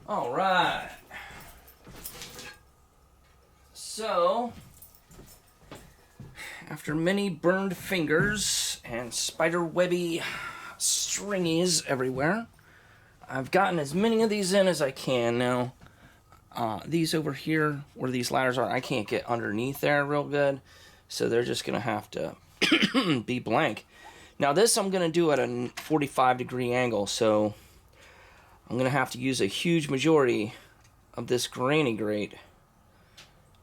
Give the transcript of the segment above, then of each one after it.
All right. So, after many burned fingers and spider webby stringies everywhere, I've gotten as many of these in as I can. Now, these over here, where these ladders are, I can't get underneath there real good, so they're just going to have to be blank. Now, this I'm going to do at a 45-degree angle, so I'm going to have to use a huge majority of this granny grate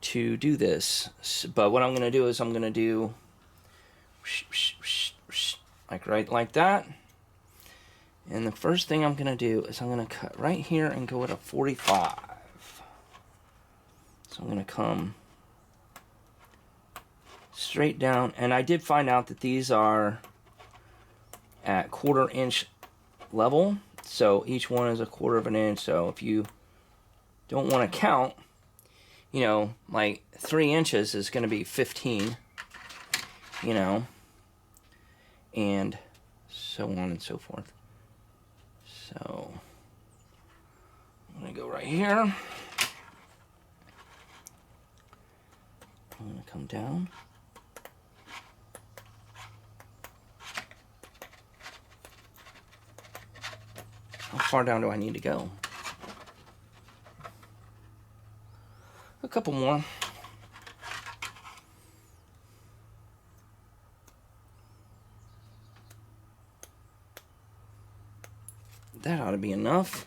to do this. But what I'm going to do is I'm going to do like right like that. And the first thing I'm going to do is I'm going to cut right here and go at a 45. So I'm going to come straight down. And I did find out that these are at 1/4 inch level. So each one is a 1/4 of an inch. So if you don't want to count, you know, like 3 inches is going to be 15, you know, and so on and so forth. So I'm going to go right here. I'm going to come down. How far down do I need to go? A couple more. That ought to be enough.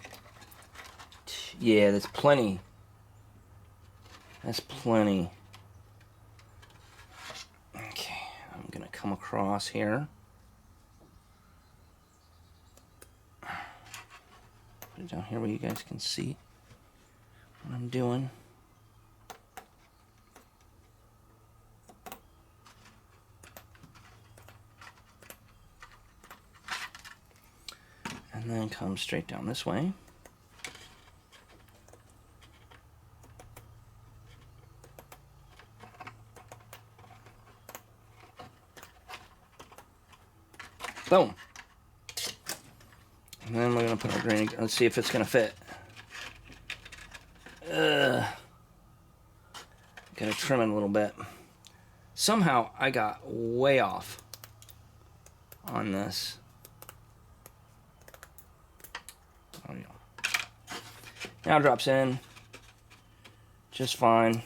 Yeah, that's plenty. That's plenty. Okay, I'm gonna come across here. Put it down here where you guys can see what I'm doing. And then come straight down this way. Boom. And then we're going to put our granny. Let's see if it's going to fit. Got to trim it a little bit. Somehow I got way off on this. Now it drops in just fine.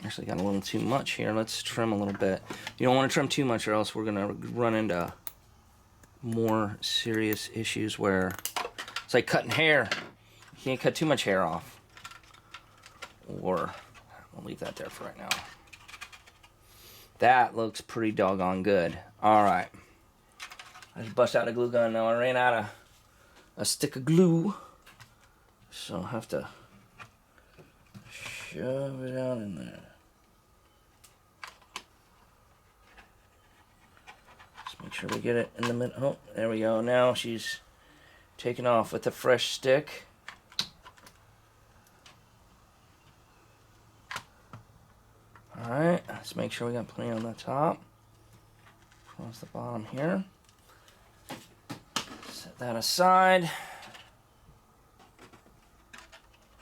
Actually got a little too much here. Let's trim a little bit. You don't want to trim too much or else we're going to run into more serious issues where it's like cutting hair. You can't cut too much hair off. Or I'll leave that there for right now. That looks pretty doggone good. Alright. I just bust out a glue gun now. I ran out of a stick of glue. So I'll have to shove it out in there. Just make sure we get it in the middle. Oh, there we go. Now she's taking off with a fresh stick. Alright, let's make sure we got plenty on the top. Across the bottom here. Set that aside.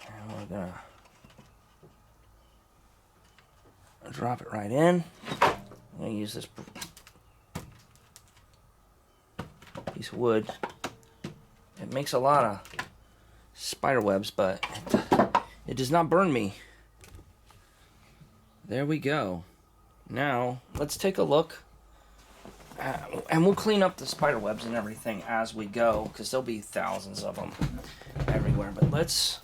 And we're gonna drop it right in. I'm gonna use this piece of wood. It makes a lot of spider webs, but it does not burn me. There we go. Now, let's take a look. And we'll clean up the spider webs and everything as we go, because there'll be thousands of them everywhere. But let's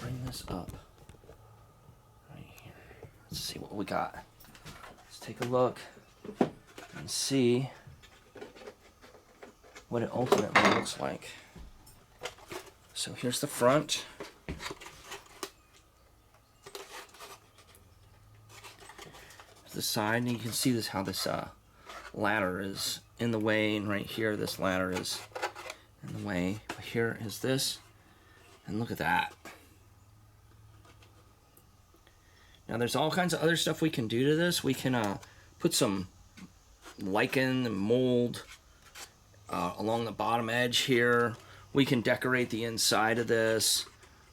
bring this up right here. Let's see what we got. Let's take a look and see what it ultimately looks like. So here's the front. The side, and you can see this how this ladder is in the way, and right here this ladder is in the way. But here is this, and look at that. Now there's all kinds of other stuff we can do to this. We can put some lichen and mold along the bottom edge here. We can decorate the inside of this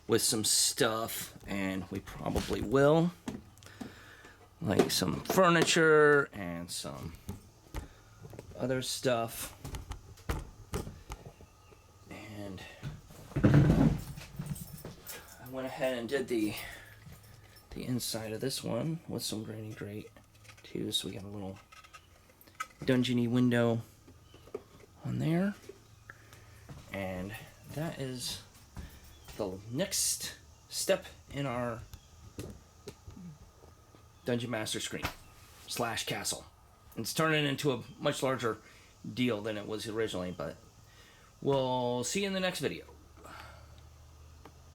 with some stuff, and we probably will. Like some furniture and some other stuff. And I went ahead and did the inside of this one with some granny grate too, so we got a little dungeony window on there. And that is the next step in our Dungeon Master screen / castle. It's turning into a much larger deal than it was originally, but we'll see you in the next video.